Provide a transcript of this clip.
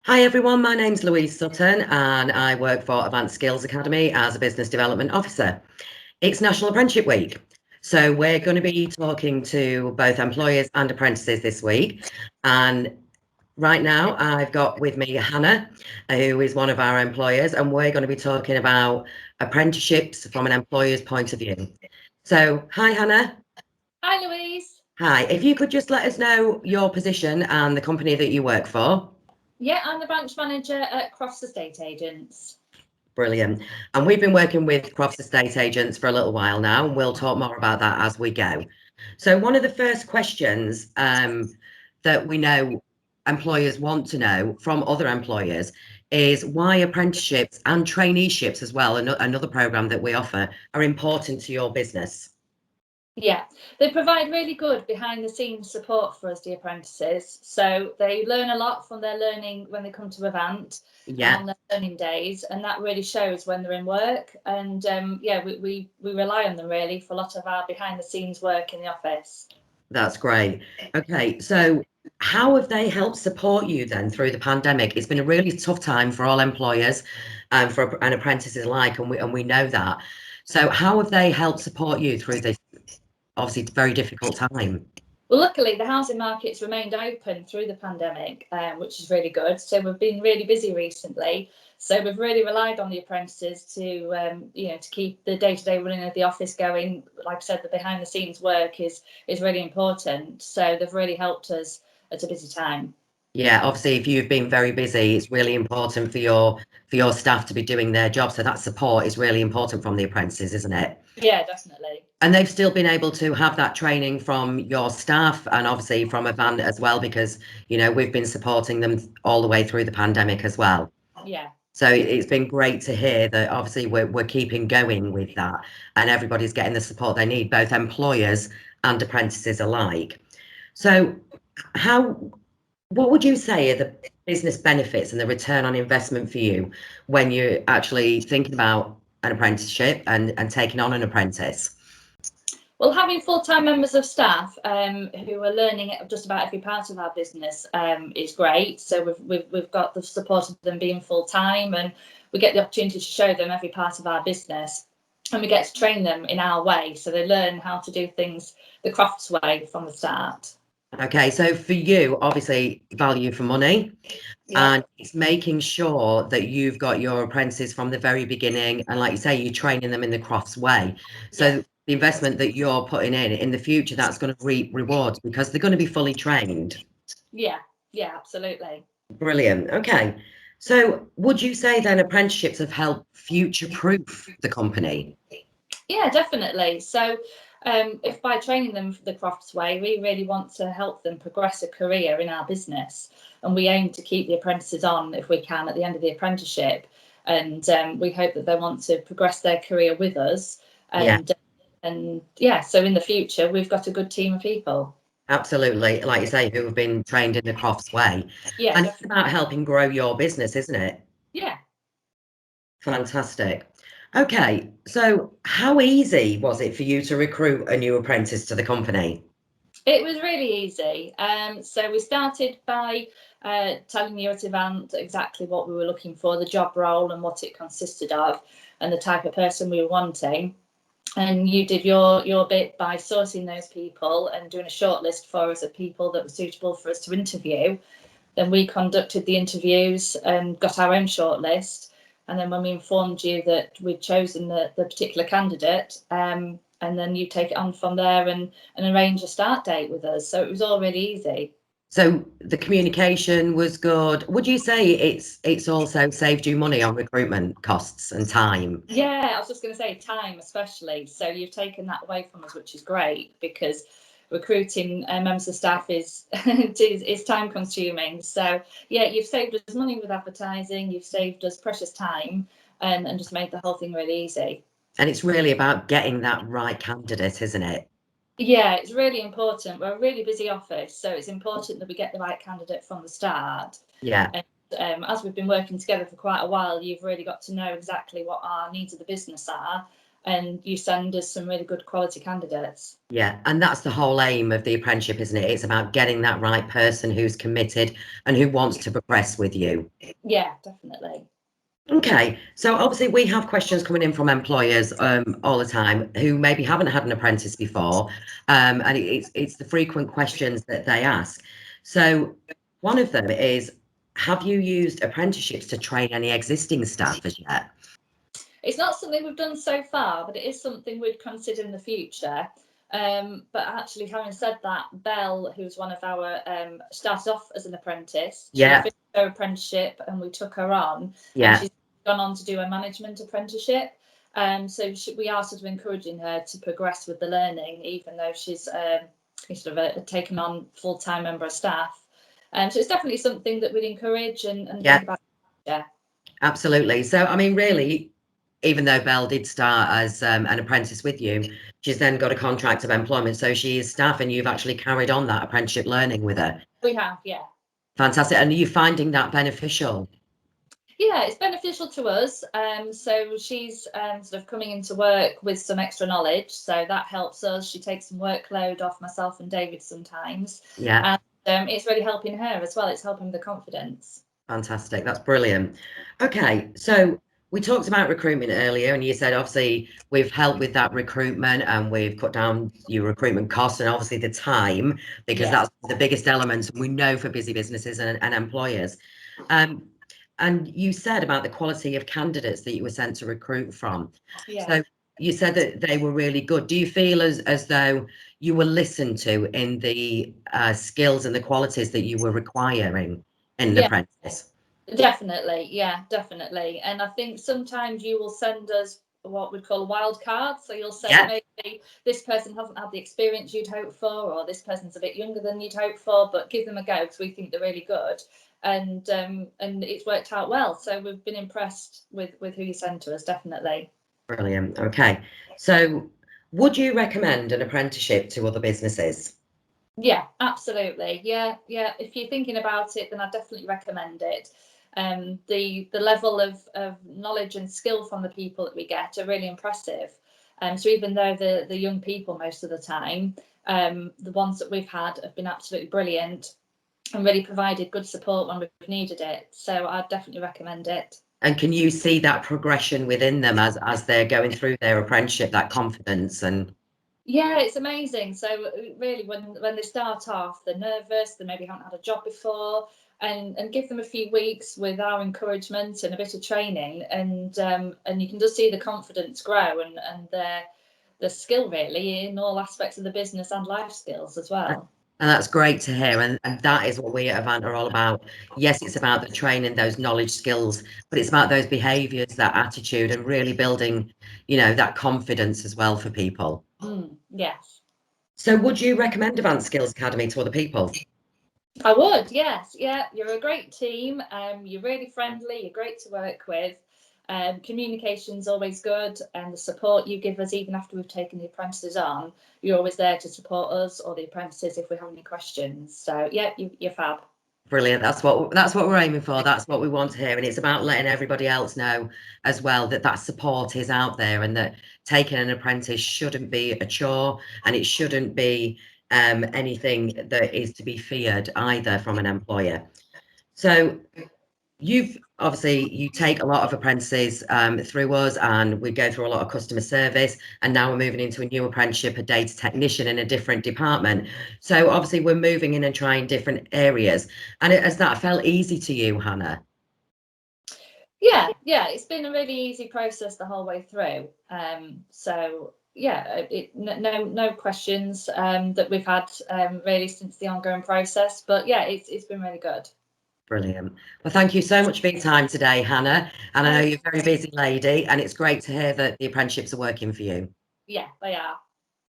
Hi everyone, my name's Louise Sutton and I work for Avant Skills Academy as a Business Development Officer. It's National Apprenticeship Week, so we're going to be talking to both employers and apprentices this week. And right now I've got with me Hannah, who is one of our employers, and we're going to be talking about apprenticeships from an employer's point of view. So, hi Hannah. Hi Louise. Hi, if you could just let us know your position and the company that you work for. Yeah, I'm the branch manager at Crofts Estate Agents. Brilliant. And we've been working with Crofts Estate Agents for a little while now, and we'll talk more about that as we go. So one of the first questions that we know employers want to know from other employers is why apprenticeships and traineeships as well, another program that we offer, are important to your business. Yeah, they provide really good behind the scenes support for us, the apprentices. So they learn a lot from their learning when they come to Avant on their learning days, and that really shows when they're in work. And we rely on them really for a lot of our behind the scenes work in the office. That's great. Okay, so how have they helped support you then through the pandemic? It's been a really tough time for all employers and for and apprentices alike, and we know that. So how have they helped support you through this obviously very difficult time? Well, luckily the housing market's remained open through the pandemic, which is really good. So we've been really busy recently. So we've really relied on the apprentices to keep the day-to-day running of the office going. Like I said, the behind-the-scenes work is really important. So they've really helped us at a busy time. Yeah, obviously, if you've been very busy, it's really important for your staff to be doing their job. So that support is really important from the apprentices, isn't it? Yeah, definitely. And they've still been able to have that training from your staff and obviously from Avant as well, because we've been supporting them all the way through the pandemic as well. Yeah. So it's been great to hear that obviously we're keeping going with that and everybody's getting the support they need, both employers and apprentices alike. So what would you say are the business benefits and the return on investment for you when you're actually thinking about an apprenticeship and taking on an apprentice? Well, having full-time members of staff who are learning just about every part of our business is great. So we've got the support of them being full-time, and we get the opportunity to show them every part of our business, and we get to train them in our way, so they learn how to do things the Crofts way from the start. Okay, so for you, obviously, value for money, and it's making sure that you've got your apprentices from the very beginning, and like you say, you're training them in the Crofts way. So the investment that you're putting in the future, that's going to reap rewards because they're going to be fully trained. Yeah, absolutely. Brilliant. Okay, so would you say then apprenticeships have helped future-proof the company? Yeah, definitely. So if by training them the Crofts way, we really want to help them progress a career in our business, and we aim to keep the apprentices on if we can at the end of the apprenticeship, and we hope that they want to progress their career with us. So in the future we've got a good team of people. Absolutely, like you say, who have been trained in the Crofts way. Yeah, And it's about helping grow your business, isn't it? Yeah. Fantastic. Okay, so how easy was it for you to recruit a new apprentice to the company? It was really easy. So we started by telling you at Avant exactly what we were looking for, the job role and what it consisted of, and the type of person we were wanting. And you did your bit by sourcing those people and doing a shortlist for us of people that were suitable for us to interview. Then we conducted the interviews and got our own shortlist. And then when we informed you that we'd chosen the particular candidate, and then you take it on from there and arrange a start date with us. So it was all really easy. So the communication was good. Would you say it's also saved you money on recruitment costs and time? Yeah, I was just going to say time especially. So you've taken that away from us, which is great, because recruiting members of staff is time consuming. So yeah, you've saved us money with advertising, you've saved us precious time, and just made the whole thing really easy. And it's really about getting that right candidate, isn't it? Yeah, it's really important. We're a really busy office, so it's important that we get the right candidate from the start. Yeah. And as we've been working together for quite a while, you've really got to know exactly what our needs of the business are, and you send us some really good quality candidates. Yeah, and that's the whole aim of the apprenticeship, isn't it? It's about getting that right person who's committed and who wants to progress with you. Yeah, definitely. Okay, so obviously we have questions coming in from employers all the time who maybe haven't had an apprentice before, and it's the frequent questions that they ask. So one of them is, have you used apprenticeships to train any existing staff as yet? It's not something we've done so far, but it is something we'd consider in the future. But actually, having said that, Belle, who's one of our, started off as an apprentice. She Yeah. finished her apprenticeship and we took her on. Yeah. And she's gone on to do a management apprenticeship. So we are sort of encouraging her to progress with the learning, even though she's sort of taken on full-time member of staff. So it's definitely something that we'd encourage and think about. Yeah. Absolutely. So, I mean, really, even though Belle did start as an apprentice with you, she's then got a contract of employment. So she is staff and you've actually carried on that apprenticeship learning with her. We have, yeah. Fantastic. And are you finding that beneficial? Yeah, it's beneficial to us. So she's sort of coming into work with some extra knowledge. So that helps us. She takes some workload off myself and David sometimes. Yeah. And it's really helping her as well. It's helping the confidence. Fantastic. That's brilliant. Okay, so we talked about recruitment earlier, and you said obviously we've helped with that recruitment and we've cut down your recruitment costs and obviously the time, because that's the biggest element we know for busy businesses and employers. And you said about the quality of candidates that you were sent to recruit from. Yeah. So you said that they were really good. Do you feel as though you were listened to in the skills and the qualities that you were requiring in an apprentice? Definitely, yeah, definitely. And I think sometimes you will send us what we'd call a wild card. So you'll say maybe this person hasn't had the experience you'd hope for, or this person's a bit younger than you'd hope for, but give them a go because we think they're really good. And it's worked out well. So we've been impressed with who you send to us, definitely. Brilliant. Okay. So would you recommend an apprenticeship to other businesses? Yeah, absolutely. Yeah. If you're thinking about it, then I definitely recommend it. The level of knowledge and skill from the people that we get are really impressive. So even though the young people most of the time, the ones that we've had have been absolutely brilliant and really provided good support when we've needed it. So I'd definitely recommend it. And can you see that progression within them as they're going through their apprenticeship, that confidence? And yeah, it's amazing. So really, when they start off, they're nervous, they maybe haven't had a job before, and give them a few weeks with our encouragement and a bit of training, and you can just see the confidence grow and their skill really in all aspects of the business and life skills as well. And that's great to hear. And that is what we at Avant are all about. Yes, it's about the training, those knowledge skills, but it's about those behaviours, that attitude, and really building, that confidence as well for people. Yes. So would you recommend Avant Skills Academy to other people? I would, yes. Yeah, you're a great team. You're really friendly. You're great to work with. Communication's always good, and the support you give us even after we've taken the apprentices on, you're always there to support us or the apprentices if we have any questions. So yeah, you're fab. Brilliant. That's what we're aiming for. That's what we want to hear. And it's about letting everybody else know as well that support is out there, and that taking an apprentice shouldn't be a chore, and it shouldn't be anything that is to be feared either from an employer. So you take a lot of apprentices through us, and we go through a lot of customer service, and now we're moving into a new apprenticeship, a data technician in a different department. So obviously we're moving in and trying different areas. And has that felt easy to you, Hannah? Yeah, it's been a really easy process the whole way through. So yeah, no questions that we've had really since the ongoing process, but yeah, it's been really good. Brilliant. Well, thank you so much for your time today, Hannah. And I know you're a very busy lady, and it's great to hear that the apprenticeships are working for you. Yeah, they are.